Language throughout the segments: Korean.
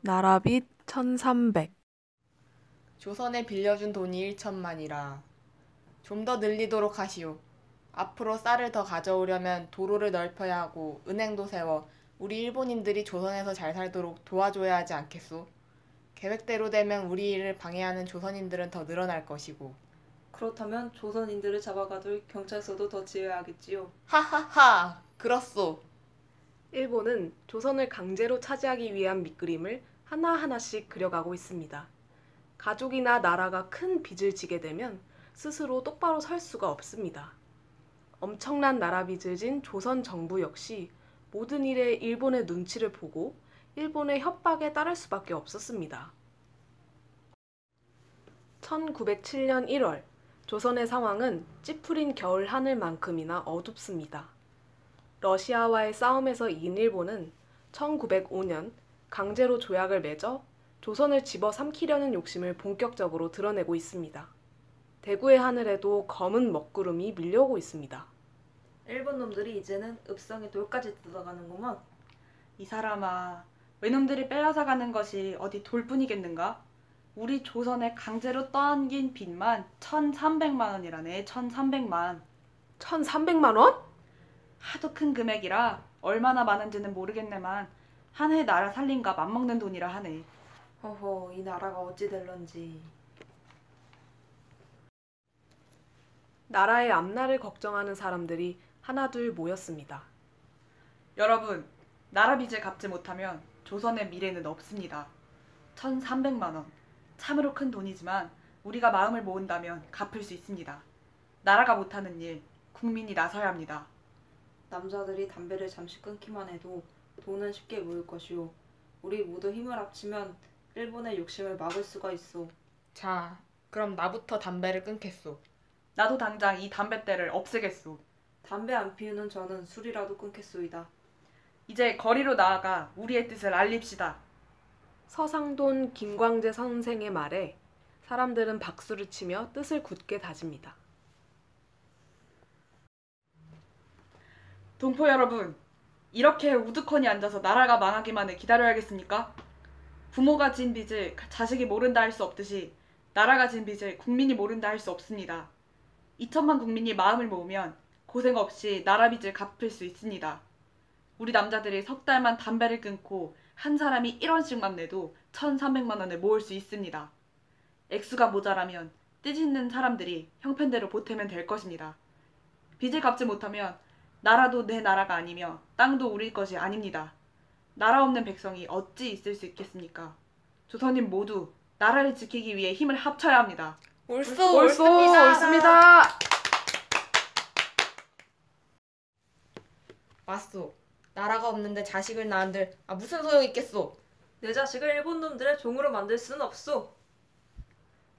나라빚 1300. 조선에 빌려준 돈이 1천만이라. 좀 더 늘리도록 하시오. 앞으로 쌀을 더 가져오려면 도로를 넓혀야 하고 은행도 세워 우리 일본인들이 조선에서 잘 살도록 도와줘야 하지 않겠소? 계획대로 되면 우리 일을 방해하는 조선인들은 더 늘어날 것이고. 그렇다면 조선인들을 잡아가둘 경찰서도 더 지어야겠지요. 하하하! 그렇소. 일본은 조선을 강제로 차지하기 위한 밑그림을 하나하나씩 그려가고 있습니다. 가족이나 나라가 큰 빚을 지게 되면 스스로 똑바로 설 수가 없습니다. 엄청난 나라빚을 진 조선 정부 역시 모든 일에 일본의 눈치를 보고 일본의 협박에 따를 수밖에 없었습니다. 1907년 1월, 조선의 상황은 찌푸린 겨울 하늘만큼이나 어둡습니다. 러시아와의 싸움에서 이긴 일본은 1905년 강제로 조약을 맺어 조선을 집어삼키려는 욕심을 본격적으로 드러내고 있습니다. 대구의 하늘에도 검은 먹구름이 밀려오고 있습니다. 일본 놈들이 이제는 읍성에 돌까지 뜯어가는구먼. 이 사람아, 외놈들이 빼앗아가는 것이 어디 돌뿐이겠는가? 우리 조선에 강제로 떠안긴 빚만 1300만 원이라네. 1300만. 1300만 원? 하도 큰 금액이라 얼마나 많은지는 모르겠네만 한 해 나라 살림과 맞먹는 돈이라 하네. 허허, 이 나라가 어찌 될런지. 나라의 앞날을 걱정하는 사람들이 하나둘 모였습니다. 여러분, 나라 빚을 갚지 못하면 조선의 미래는 없습니다. 1300만 원. 참으로 큰 돈이지만 우리가 마음을 모은다면 갚을 수 있습니다. 나라가 못하는 일, 국민이 나서야 합니다. 남자들이 담배를 잠시 끊기만 해도 돈은 쉽게 모일 것이오. 우리 모두 힘을 합치면 일본의 욕심을 막을 수가 있어. 자, 그럼 나부터 담배를 끊겠소. 나도 당장 이 담뱃대를 없애겠소. 담배 안 피우는 저는 술이라도 끊겠소이다. 이제 거리로 나아가 우리의 뜻을 알립시다. 서상돈 김광재 선생의 말에 사람들은 박수를 치며 뜻을 굳게 다집니다. 동포 여러분, 이렇게 우두커니 앉아서 나라가 망하기만을 기다려야겠습니까? 부모가 진 빚을 자식이 모른다 할 수 없듯이 나라가 진 빚을 국민이 모른다 할 수 없습니다. 2천만 국민이 마음을 모으면 고생 없이 나라 빚을 갚을 수 있습니다. 우리 남자들이 석 달만 담배를 끊고 한 사람이 1원씩만 내도 1300만 원을 모을 수 있습니다. 액수가 모자라면 뜻있는 사람들이 형편대로 보태면 될 것입니다. 빚을 갚지 못하면 나라도 내 나라가 아니며 땅도 우리 것이 아닙니다. 나라 없는 백성이 어찌 있을 수 있겠습니까? 조선인 모두 나라를 지키기 위해 힘을 합쳐야 합니다. 옳소, 옳습니다. 맞소. 나라가 없는데 자식을 낳은들 무슨 소용 있겠소. 내 자식을 일본 놈들의 종으로 만들 수는 없소.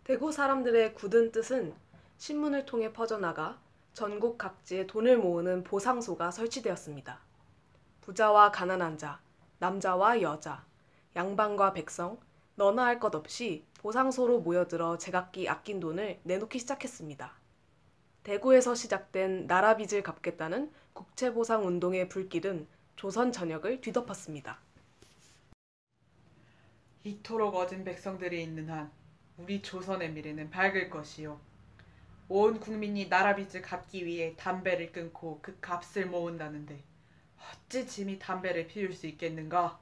대구 사람들의 굳은 뜻은 신문을 통해 퍼져나가 전국 각지에 돈을 모으는 보상소가 설치되었습니다. 부자와 가난한 자, 남자와 여자, 양반과 백성, 너나 할 것 없이 보상소로 모여들어 제각기 아낀 돈을 내놓기 시작했습니다. 대구에서 시작된 나라 빚을 갚겠다는 국채보상운동의 불길은 조선 전역을 뒤덮었습니다. 이토록 얻은 백성들이 있는 한 우리 조선의 미래는 밝을 것이요. 온 국민이 나라 빚을 갚기 위해 담배를 끊고 그 값을 모은다는데 어찌 짐이 담배를 피울 수 있겠는가?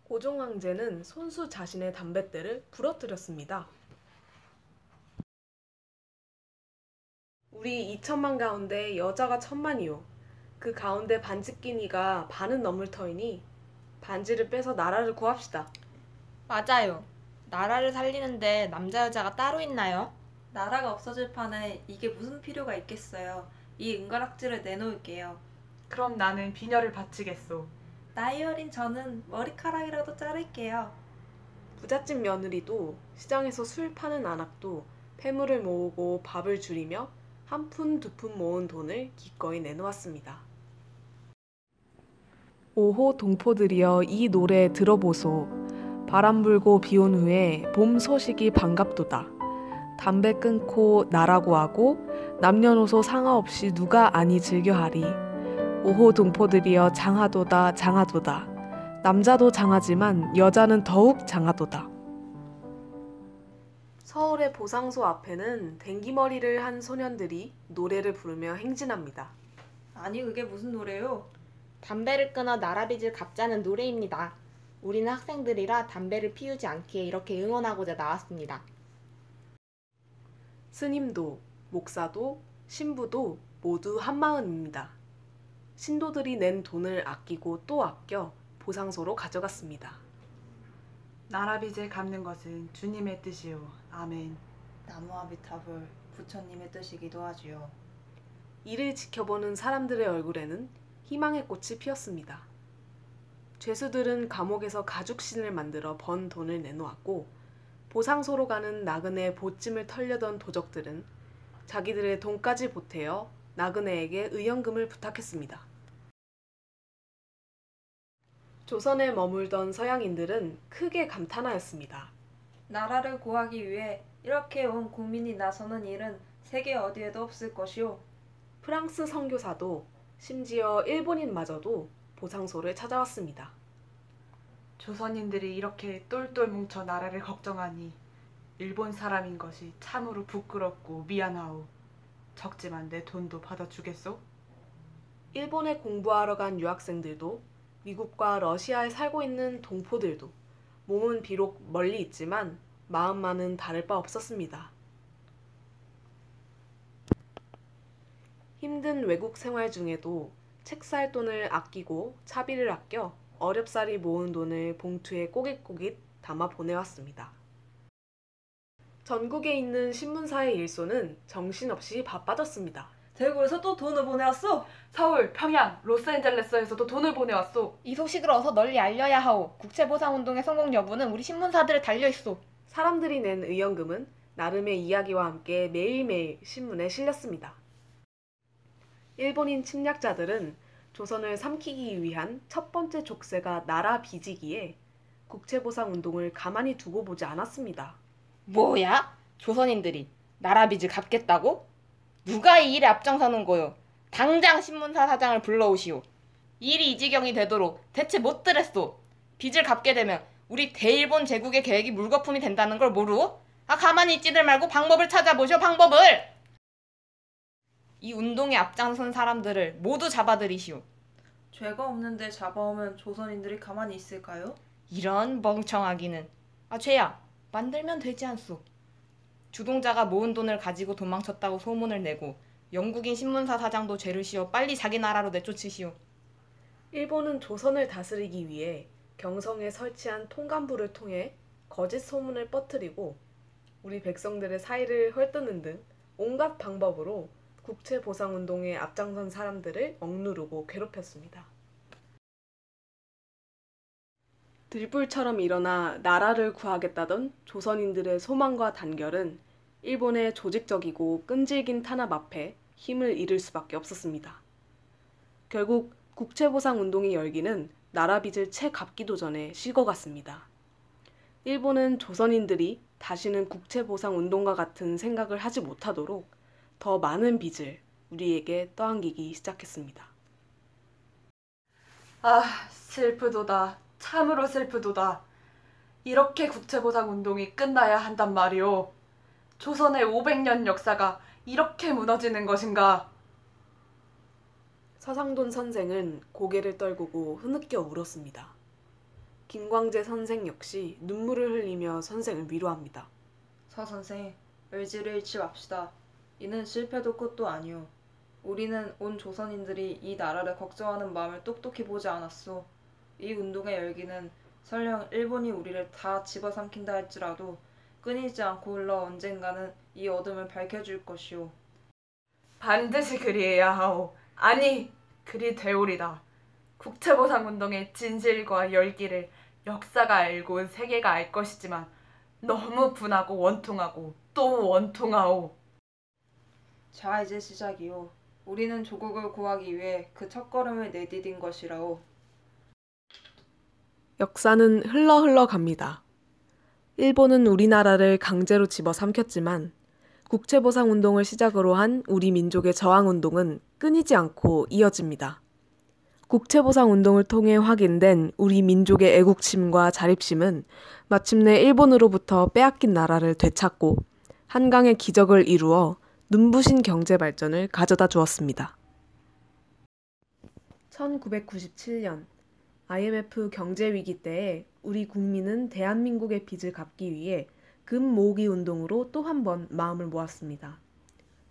고종 황제는 손수 자신의 담뱃대를 부러뜨렸습니다. 우리 2천만 가운데 여자가 1000만이요. 그 가운데 반지끼니가 반은 넘을 터이니 반지를 빼서 나라를 구합시다. 맞아요. 나라를 살리는데 남자 여자가 따로 있나요? 나라가 없어질 판에 이게 무슨 필요가 있겠어요. 이 은가락지를 내놓을게요. 그럼 나는 비녀를 바치겠소. 나이 어린 저는 머리카락이라도 자를게요. 부잣집 며느리도 시장에서 술 파는 안악도 폐물을 모으고 밥을 줄이며 한 푼 두 푼 모은 돈을 기꺼이 내놓았습니다. 오호 동포들이여 이 노래 들어보소. 바람 불고 비 온 후에 봄 소식이 반갑도다. 담배 끊고 나라고 하고 남녀노소 상하없이 누가 아니 즐겨하리. 오호 동포들이여 장하도다 장하도다. 남자도 장하지만 여자는 더욱 장하도다. 서울의 보상소 앞에는 댕기머리를 한 소년들이 노래를 부르며 행진합니다. 아니 그게 무슨 노래요? 담배를 끊어 나라빚을 갚자는 노래입니다. 우리는 학생들이라 담배를 피우지 않기에 이렇게 응원하고자 나왔습니다. 스님도, 목사도, 신부도 모두 한마음입니다. 신도들이 낸 돈을 아끼고 또 아껴 보상소로 가져갔습니다. 나라빚을 갚는 것은 주님의 뜻이요. 아멘. 나무아비타불 부처님의 뜻이기도 하지요. 이를 지켜보는 사람들의 얼굴에는 희망의 꽃이 피었습니다. 죄수들은 감옥에서 가죽신을 만들어 번 돈을 내놓았고 보상소로 가는 나그네의 보찜을 털려던 도적들은 자기들의 돈까지 보태어 나그네에게 의연금을 부탁했습니다. 조선에 머물던 서양인들은 크게 감탄하였습니다. 나라를 구하기 위해 이렇게 온 국민이 나서는 일은 세계 어디에도 없을 것이오. 프랑스 선교사도 심지어 일본인마저도 보상소를 찾아왔습니다. 조선인들이 이렇게 똘똘 뭉쳐 나라를 걱정하니 일본 사람인 것이 참으로 부끄럽고 미안하오. 적지만 내 돈도 받아주겠소? 일본에 공부하러 간 유학생들도 미국과 러시아에 살고 있는 동포들도 몸은 비록 멀리 있지만 마음만은 다를 바 없었습니다. 힘든 외국 생활 중에도 책 살 돈을 아끼고 차비를 아껴 어렵사리 모은 돈을 봉투에 꼬깃꼬깃 담아 보내왔습니다. 전국에 있는 신문사의 일손은 정신없이 바빠졌습니다. 대구에서 또 돈을 보내왔어? 서울, 평양, 로스앤젤레스에서도 돈을 보내왔소. 이 소식을 어서 널리 알려야 하오. 국채보상운동의 성공 여부는 우리 신문사들에 달려있소. 사람들이 낸 의연금은 나름의 이야기와 함께 매일매일 신문에 실렸습니다. 일본인 침략자들은 조선을 삼키기 위한 첫 번째 족쇄가 나라 빚이기에 국채보상운동을 가만히 두고 보지 않았습니다. 뭐야? 조선인들이 나라빚을 갚겠다고? 누가 이 일에 앞장서는 거요? 당장 신문사 사장을 불러오시오. 일이 이 지경이 되도록 대체 못들었소. 빚을 갚게 되면 우리 대일본 제국의 계획이 물거품이 된다는 걸 모르오? 가만히 있지들 말고 방법을 찾아보시오. 방법을! 이 운동에 앞장선 사람들을 모두 잡아들이시오. 죄가 없는데 잡아오면 조선인들이 가만히 있을까요? 이런 멍청하기는. 죄야, 만들면 되지 않소. 주동자가 모은 돈을 가지고 도망쳤다고 소문을 내고 영국인 신문사 사장도 죄를 씌워 빨리 자기 나라로 내쫓으시오. 일본은 조선을 다스리기 위해 경성에 설치한 통간부를 통해 거짓 소문을 퍼뜨리고 우리 백성들의 사이를 헐뜯는 등 온갖 방법으로 국채보상운동에 앞장선 사람들을 억누르고 괴롭혔습니다. 들불처럼 일어나 나라를 구하겠다던 조선인들의 소망과 단결은 일본의 조직적이고 끈질긴 탄압 앞에 힘을 잃을 수밖에 없었습니다. 결국 국채보상운동의 열기는 나라 빚을 채 갚기도 전에 식어갔습니다. 일본은 조선인들이 다시는 국채보상운동과 같은 생각을 하지 못하도록 더 많은 빚을 우리에게 떠안기기 시작했습니다. 슬프도다. 참으로 슬프도다. 이렇게 국채보상운동이 끝나야 한단 말이오. 조선의 500년 역사가 이렇게 무너지는 것인가? 서상돈 선생은 고개를 떨구고 흐느껴 울었습니다. 김광재 선생 역시 눈물을 흘리며 선생을 위로합니다. 서 선생, 의지를 잃지 맙시다. 이는 실패도 끝도 아니오. 우리는 온 조선인들이 이 나라를 걱정하는 마음을 똑똑히 보지 않았소. 이 운동의 열기는 설령 일본이 우리를 다 집어삼킨다 할지라도 끊이지 않고 흘러 언젠가는 이 어둠을 밝혀줄 것이오. 반드시 그리해야 하오. 아니, 그리 되오리다. 국채보상운동의 진실과 열기를 역사가 알고 세계가 알 것이지만 너무 분하고 원통하고 또 원통하오. 자, 이제 시작이오. 우리는 조국을 구하기 위해 그 첫걸음을 내디딘 것이라오. 역사는 흘러 갑니다. 일본은 우리나라를 강제로 집어삼켰지만 국채보상운동을 시작으로 한 우리 민족의 저항운동은 끊이지 않고 이어집니다. 국채보상 운동을 통해 확인된 우리 민족의 애국심과 자립심은 마침내 일본으로부터 빼앗긴 나라를 되찾고 한강의 기적을 이루어 눈부신 경제 발전을 가져다 주었습니다. 1997년 IMF 경제위기 때에 우리 국민은 대한민국의 빚을 갚기 위해 금 모으기 운동으로 또 한 번 마음을 모았습니다.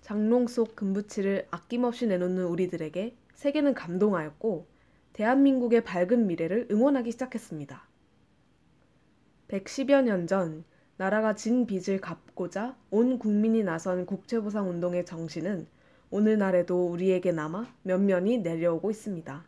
장롱 속 금부치를 아낌없이 내놓는 우리들에게 세계는 감동하였고 대한민국의 밝은 미래를 응원하기 시작했습니다. 110여 년 전 나라가 진 빚을 갚고자 온 국민이 나선 국채보상 운동의 정신은 오늘날에도 우리에게 남아 면면히 내려오고 있습니다.